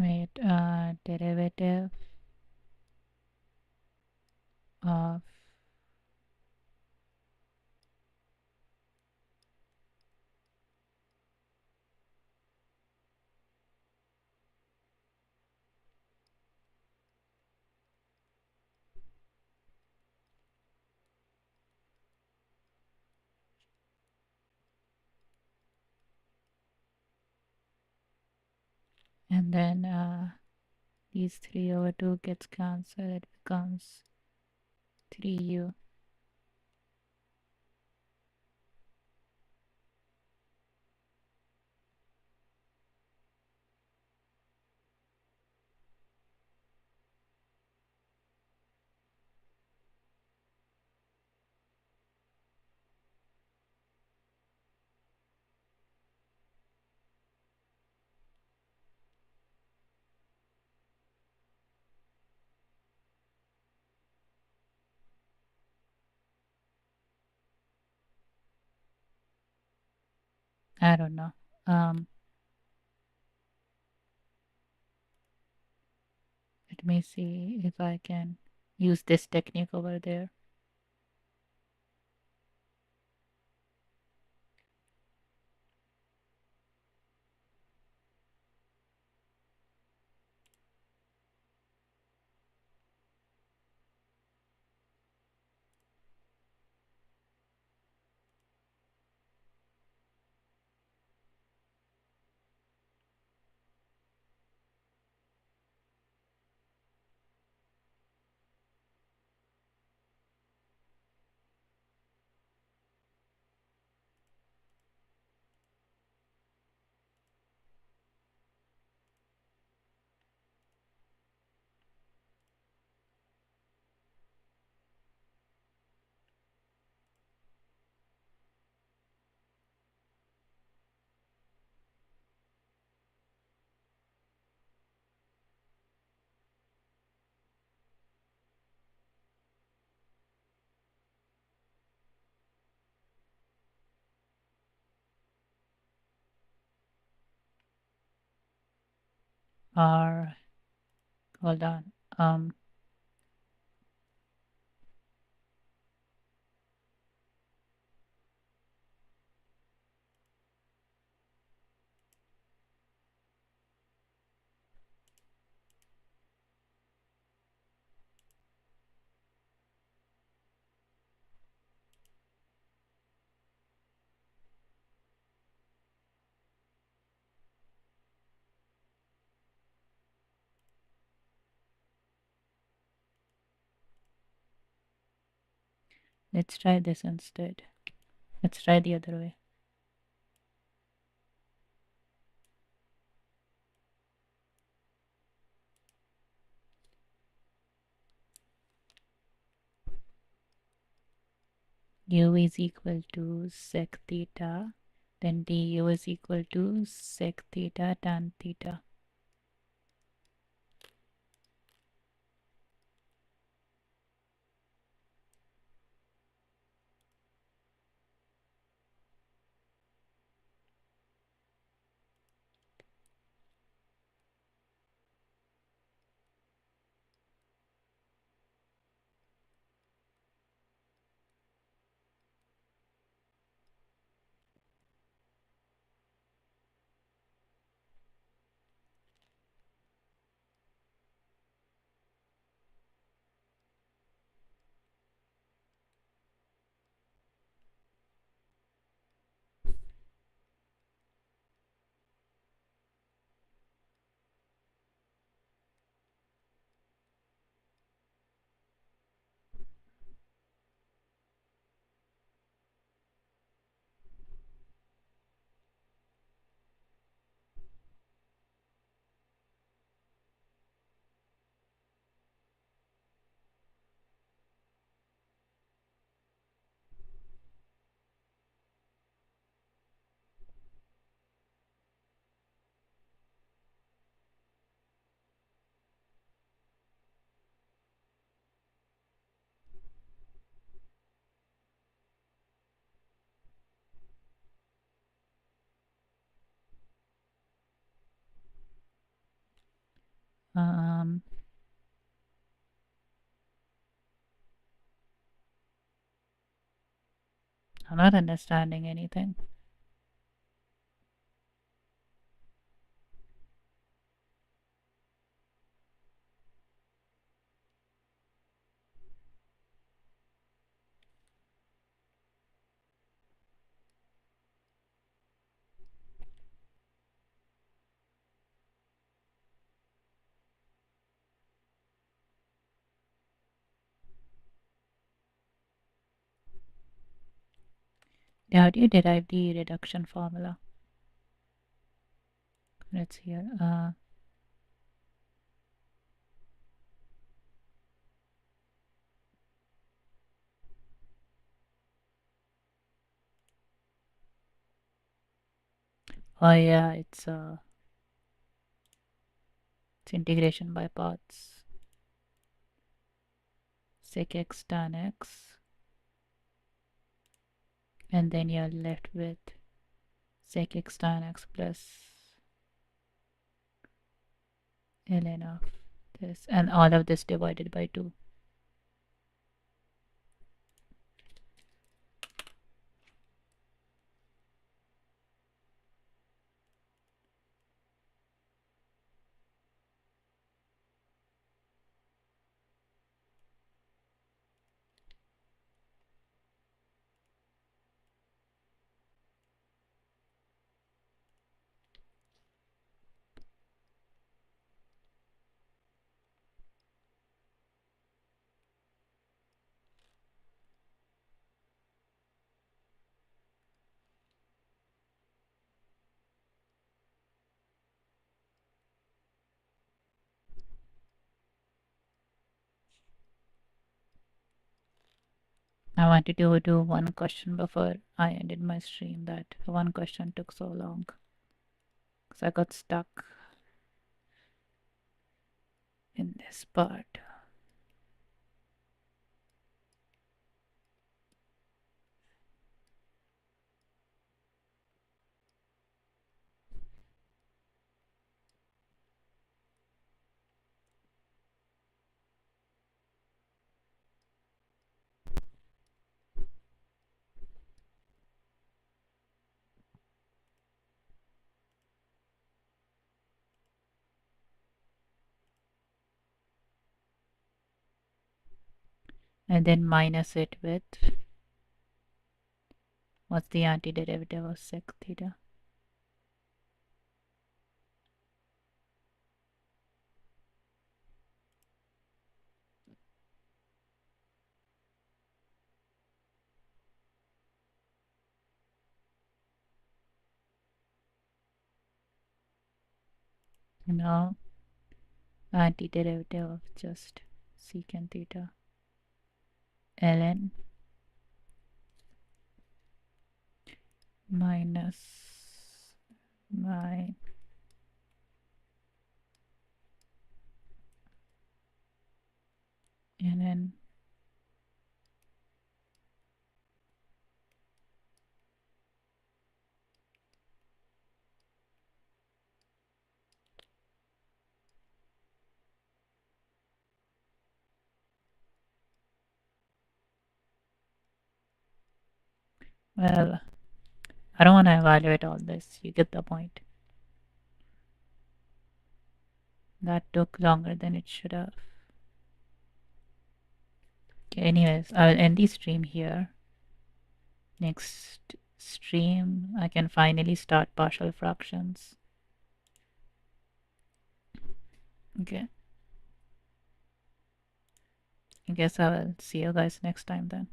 Wait, derivative of and then these 3 over 2 gets cancelled, it becomes 3u. I don't know. Let me see if I can use this technique over there. Or hold on. Let's try this instead. Let's try the other way. u is equal to sec theta, then du is equal to sec theta tan theta. Um, I'm not understanding anything. How do you derive the reduction formula? Let's hear. Oh yeah, it's integration by parts. Sec x tan x, and then you're left with sec x tan x plus ln of this, and all of this divided by 2. I wanted to do one question before I ended my stream. That one question took so long because I got stuck in this part. And then minus it with, what's the antiderivative of sec theta? You know, antiderivative of just secant theta ln minus 9. And then well, I don't want to evaluate all this. You get the point. That took longer than it should have. Okay, anyways, I'll end the stream here. Next stream, I can finally start partial fractions. Okay. I guess I will see you guys next time then.